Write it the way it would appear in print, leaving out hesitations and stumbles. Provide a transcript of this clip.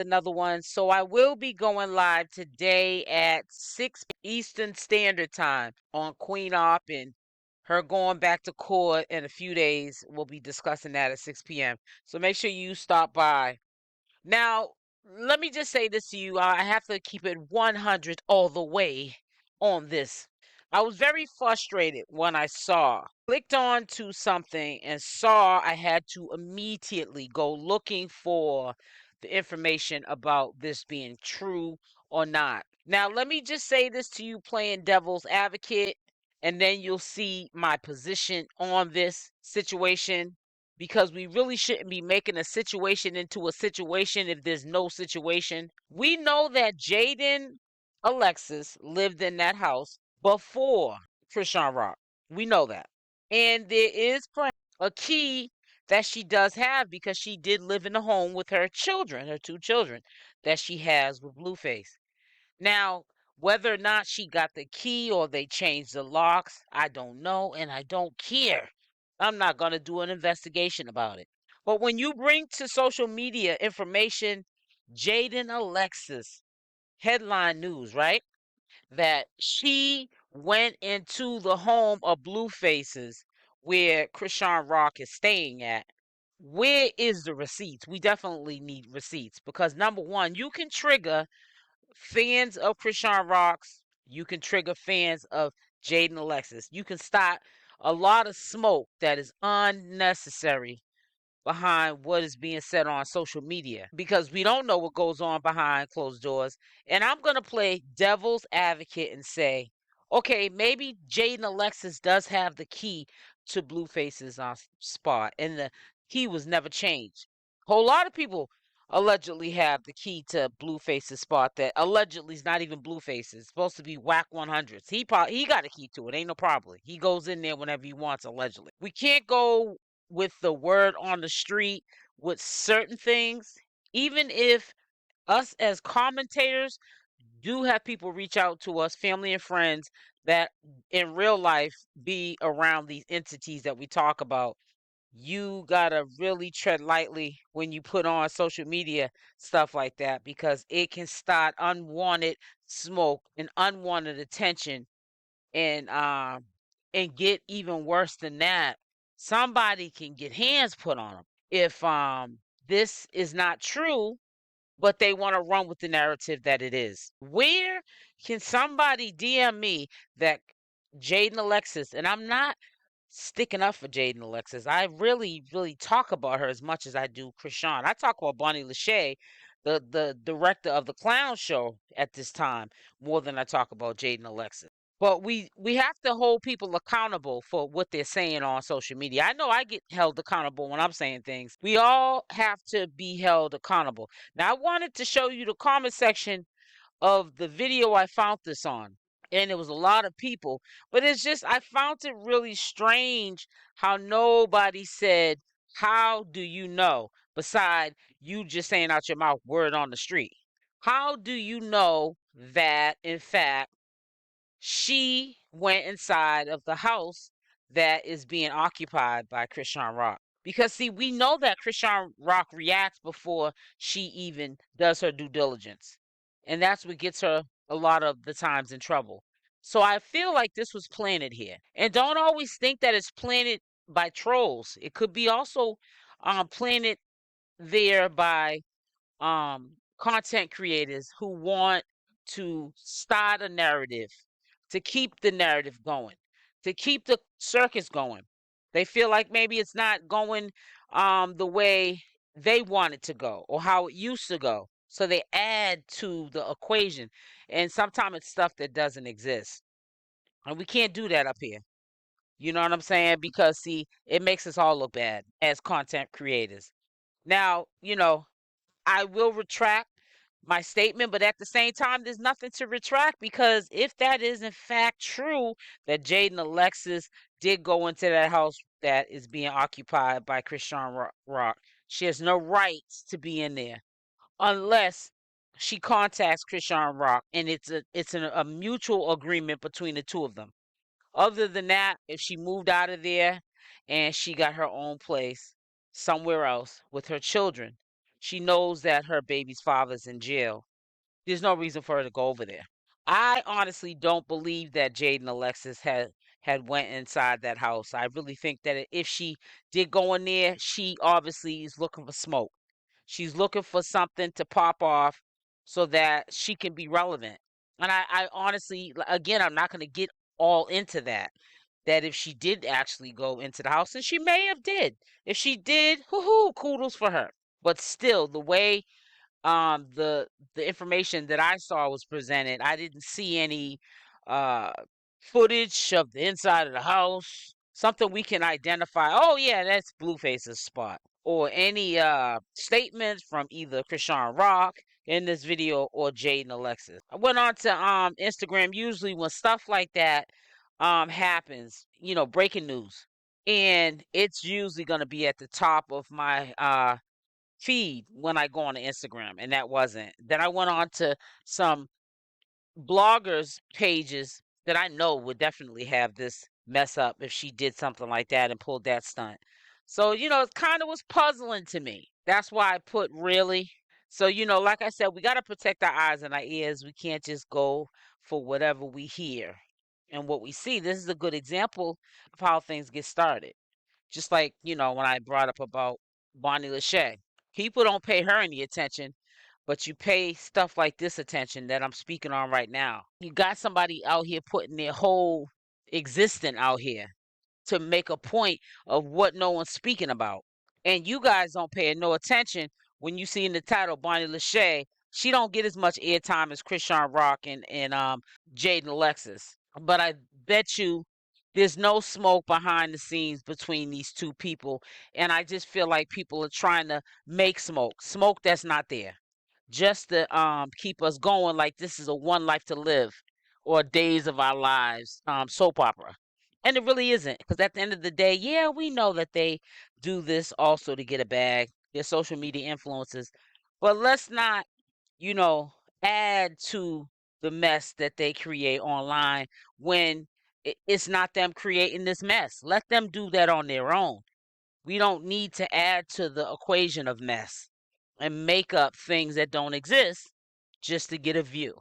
another one. So I will be going live today at 6 Eastern Standard Time on queenopp, and her going back to court in a few days. We'll be discussing that at 6 p.m. So make sure you stop by. Now, let me just say this to you. I have to keep it 100 all the way on this. I was very frustrated when I clicked on to something and saw I had to immediately go looking for the information about this being true or not. Now, let me just say this to you, playing devil's advocate, and then you'll see my position on this situation, because we really shouldn't be making a situation into a situation if there's no situation. We know that Jaidyn Alexis lived in that house before Chrisean Rock. We know that. And there is a key that she does have, because she did live in the home with her children, her 2 children that she has with Blueface. Now, whether or not she got the key or they changed the locks, I don't know, and I don't care. I'm not going to do an investigation about it. But when you bring to social media information, Jaidyn Alexis, headline news, right? That she went into the home of Bluefaces where Chrisean Rock is staying at. Where is the receipts? We definitely need receipts, because number one, you can trigger fans of Chrisean Rocks, you can trigger fans of Jaidyn Alexis. You can start a lot of smoke that is unnecessary behind what is being said on social media, because we don't know what goes on behind closed doors. And I'm going to play devil's advocate and say, okay, maybe Jaidyn Alexis does have the key to Blueface's spot, and the key was never changed. A whole lot of people allegedly have the key to Blueface's spot that allegedly is not even Blueface's. It's supposed to be Wack 100s. He got a key to it. Ain't no problem. He goes in there whenever he wants, allegedly. We can't go with the word on the street with certain things, even if us as commentators do have people reach out to us, family and friends, that in real life be around these entities that we talk about. You gotta really tread lightly when you put on social media stuff like that, because it can start unwanted smoke and unwanted attention, and get even worse than that. Somebody can get hands put on them if this is not true, but they want to run with the narrative that it is. Where can somebody DM me that Jaidyn Alexis, and I'm not sticking up for Jaidyn Alexis. I really, really talk about her as much as I do Chrisean. I talk about Bonnie Lachey, the director of the Clown Show at this time, more than I talk about Jaidyn Alexis. But we have to hold people accountable for what they're saying on social media. I know I get held accountable when I'm saying things. We all have to be held accountable. Now, I wanted to show you the comment section of the video I found this on, and it was a lot of people, but it's just, I found it really strange how nobody said, how do you know, beside you just saying out your mouth, word on the street? How do you know that, in fact, she went inside of the house that is being occupied by Chrisean Rock? Because, see, we know that Chrisean Rock reacts before she even does her due diligence. And that's what gets her a lot of the times in trouble. So I feel like this was planted here. And don't always think that it's planted by trolls. It could be also planted there by content creators who want to start a narrative, to keep the narrative going, to keep the circus going. They feel like maybe it's not going the way they want it to go or how it used to go. So they add to the equation. And sometimes it's stuff that doesn't exist. And we can't do that up here. You know what I'm saying? Because, see, it makes us all look bad as content creators. Now, I will retract my statement, but at the same time, there's nothing to retract, because if that is in fact true, that Jaidyn Alexis did go into that house that is being occupied by Chrisean Rock, she has no rights to be in there unless she contacts Chrisean Rock, and it's a mutual agreement between the two of them. Other than that, if she moved out of there and she got her own place somewhere else with her children, She knows that her baby's father's in jail. There's no reason for her to go over there. I honestly don't believe that Jaidyn Alexis had went inside that house. I really think that if she did go in there, she obviously is looking for smoke. She's looking for something to pop off so that she can be relevant. And I honestly, again, I'm not going to get all into that. That if she did actually go into the house, and she may have did. If she did, hoo-hoo, kudos for her. But still, the way the information that I saw was presented, I didn't see any uh footage of the inside of the house, something we can identify. Oh yeah, that's Blueface's spot, or any statements from either Chrisean Rock in this video or Jaidyn Alexis. I went on to Instagram. Usually when stuff like that happens, breaking news, and it's usually going to be at the top of my feed when I go on to Instagram, and that wasn't. Then I went on to some bloggers' pages that I know would definitely have this mess up if she did something like that and pulled that stunt. So, it kind of was puzzling to me. That's why I put really. So, like I said, we got to protect our eyes and our ears. We can't just go for whatever we hear and what we see. This is a good example of how things get started. Just like, when I brought up about Bonnie Lachey. People don't pay her any attention, but you pay stuff like this attention that I'm speaking on right now. You got somebody out here putting their whole existence out here to make a point of what no one's speaking about. And you guys don't pay no attention when you see in the title Bonnie Lachey. She don't get as much airtime as Chrisean Rock and Jaidyn Alexis. But I bet you there's no smoke behind the scenes between these two people. And I just feel like people are trying to make smoke that's not there, just to keep us going like this is a One Life to Live or Days of Our Lives soap opera. And it really isn't, because at the end of the day, yeah, we know that they do this also to get a bag. They're social media influencers. But let's not, you know, add to the mess that they create online when it's not them creating this mess. Let them do that on their own. We don't need to add to the equation of mess and make up things that don't exist just to get a view.